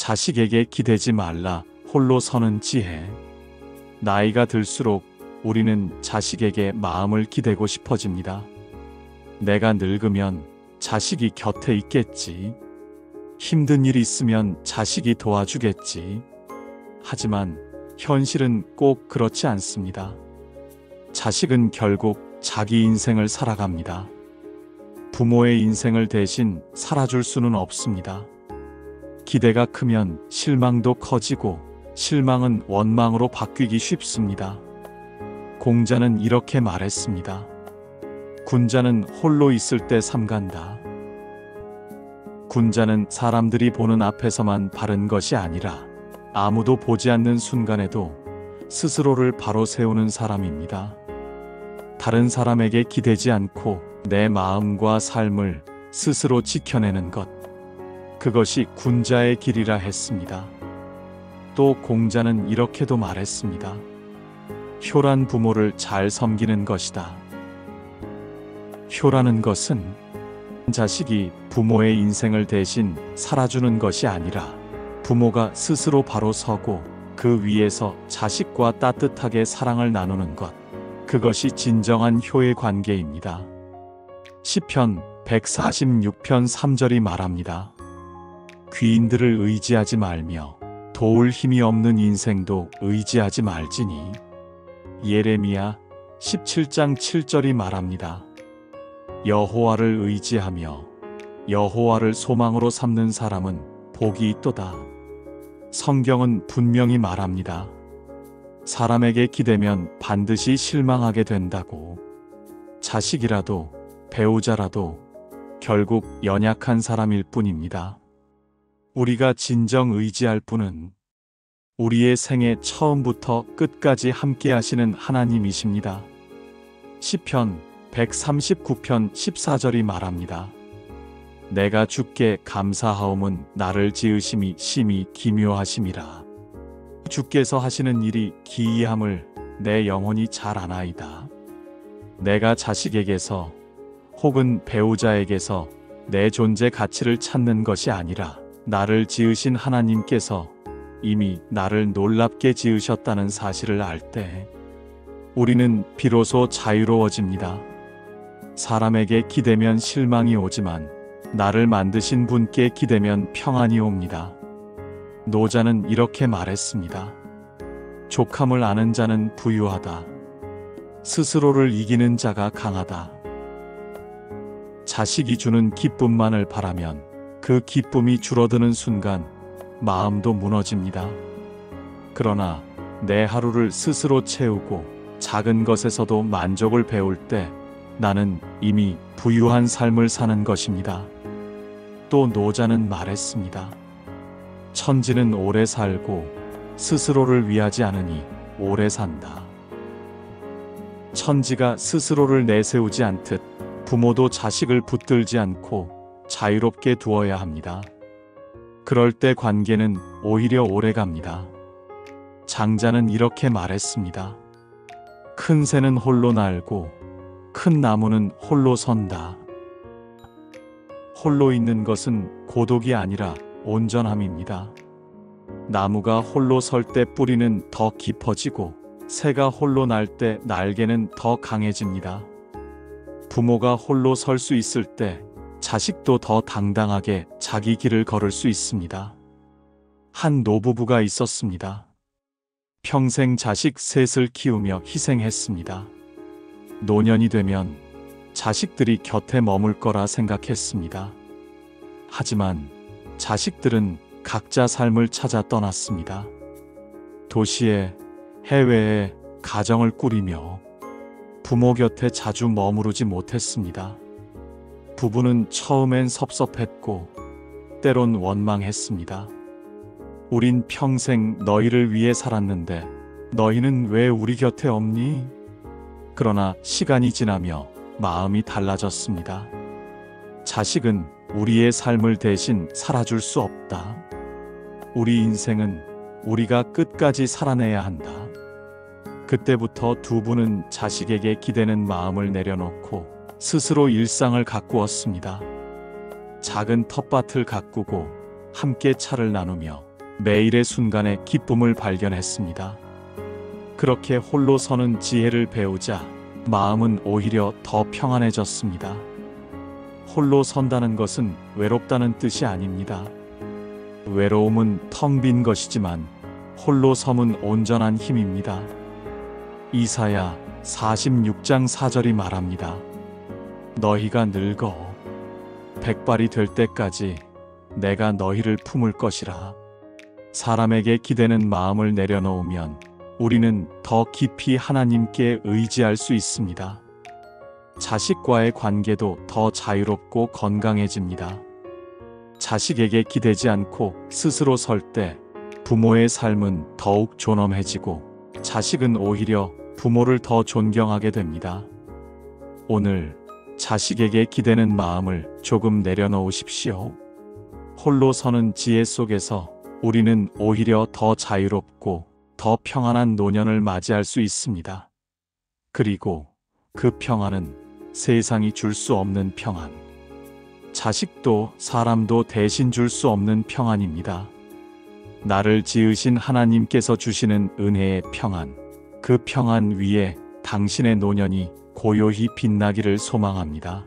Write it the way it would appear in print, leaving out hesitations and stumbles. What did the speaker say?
자식에게 기대지 말라. 홀로 서는 지혜. 나이가 들수록 우리는 자식에게 마음을 기대고 싶어집니다. 내가 늙으면 자식이 곁에 있겠지. 힘든 일 있으면 자식이 도와주겠지. 하지만 현실은 꼭 그렇지 않습니다. 자식은 결국 자기 인생을 살아갑니다. 부모의 인생을 대신 살아줄 수는 없습니다. 기대가 크면 실망도 커지고 실망은 원망으로 바뀌기 쉽습니다. 공자는 이렇게 말했습니다. 군자는 홀로 있을 때 삼간다. 군자는 사람들이 보는 앞에서만 바른 것이 아니라 아무도 보지 않는 순간에도 스스로를 바로 세우는 사람입니다. 다른 사람에게 기대지 않고 내 마음과 삶을 스스로 지켜내는 것, 그것이 군자의 길이라 했습니다. 또 공자는 이렇게도 말했습니다. 효란 부모를 잘 섬기는 것이다. 효라는 것은 자식이 부모의 인생을 대신 살아주는 것이 아니라 부모가 스스로 바로 서고 그 위에서 자식과 따뜻하게 사랑을 나누는 것, 그것이 진정한 효의 관계입니다. 시편 146편 3절이 말합니다. 귀인들을 의지하지 말며 도울 힘이 없는 인생도 의지하지 말지니. 예레미야 17장 7절이 말합니다. 여호와를 의지하며 여호와를 소망으로 삼는 사람은 복이 있도다. 성경은 분명히 말합니다. 사람에게 기대면 반드시 실망하게 된다고. 자식이라도 배우자라도 결국 연약한 사람일 뿐입니다. 우리가 진정 의지할 분은 우리의 생애 처음부터 끝까지 함께 하시는 하나님이십니다. 시편 139편 14절이 말합니다. 내가 주께 감사하옴은 나를 지으심이 심히 기묘하심이라. 주께서 하시는 일이 기이함을 내 영혼이 잘 아나이다. 내가 자식에게서 혹은 배우자에게서 내 존재 가치를 찾는 것이 아니라 나를 지으신 하나님께서 이미 나를 놀랍게 지으셨다는 사실을 알 때 우리는 비로소 자유로워집니다. 사람에게 기대면 실망이 오지만 나를 만드신 분께 기대면 평안이 옵니다. 노자는 이렇게 말했습니다. 족함을 아는 자는 부유하다. 스스로를 이기는 자가 강하다. 자식이 주는 기쁨만을 바라면 그 기쁨이 줄어드는 순간 마음도 무너집니다. 그러나 내 하루를 스스로 채우고 작은 것에서도 만족을 배울 때 나는 이미 부유한 삶을 사는 것입니다. 또 노자는 말했습니다. 천지는 오래 살고 스스로를 위하지 않으니 오래 산다. 천지가 스스로를 내세우지 않듯 부모도 자식을 붙들지 않고 자유롭게 두어야 합니다. 그럴 때 관계는 오히려 오래 갑니다. 장자는 이렇게 말했습니다. 큰 새는 홀로 날고 큰 나무는 홀로 선다. 홀로 있는 것은 고독이 아니라 온전함입니다. 나무가 홀로 설 때 뿌리는 더 깊어지고 새가 홀로 날 때 날개는 더 강해집니다. 부모가 홀로 설 수 있을 때 자식도 더 당당하게 자기 길을 걸을 수 있습니다. 한 노부부가 있었습니다. 평생 자식 셋을 키우며 희생했습니다. 노년이 되면 자식들이 곁에 머물 거라 생각했습니다. 하지만 자식들은 각자 삶을 찾아 떠났습니다. 도시에, 해외에 가정을 꾸리며 부모 곁에 자주 머무르지 못했습니다. 부부는 처음엔 섭섭했고 때론 원망했습니다. 우린 평생 너희를 위해 살았는데 너희는 왜 우리 곁에 없니? 그러나 시간이 지나며 마음이 달라졌습니다. 자식은 우리의 삶을 대신 살아줄 수 없다. 우리 인생은 우리가 끝까지 살아내야 한다. 그때부터 두 분은 자식에게 기대는 마음을 내려놓고 스스로 일상을 가꾸었습니다. 작은 텃밭을 가꾸고 함께 차를 나누며 매일의 순간에 기쁨을 발견했습니다. 그렇게 홀로 서는 지혜를 배우자 마음은 오히려 더 평안해졌습니다. 홀로 선다는 것은 외롭다는 뜻이 아닙니다. 외로움은 텅 빈 것이지만 홀로 섬은 온전한 힘입니다. 이사야 46장 4절이 말합니다. 너희가 늙어 백발이 될 때까지 내가 너희를 품을 것이라. 사람에게 기대는 마음을 내려놓으면 우리는 더 깊이 하나님께 의지할 수 있습니다. 자식과의 관계도 더 자유롭고 건강해집니다. 자식에게 기대지 않고 스스로 설 때 부모의 삶은 더욱 존엄해지고 자식은 오히려 부모를 더 존경하게 됩니다. 오늘 자식에게 기대는 마음을 조금 내려놓으십시오. 홀로 서는 지혜 속에서 우리는 오히려 더 자유롭고 더 평안한 노년을 맞이할 수 있습니다. 그리고 그 평안은 세상이 줄 수 없는 평안. 자식도 사람도 대신 줄 수 없는 평안입니다. 나를 지으신 하나님께서 주시는 은혜의 평안. 그 평안 위에 당신의 노년이 고요히 빛나기를 소망합니다.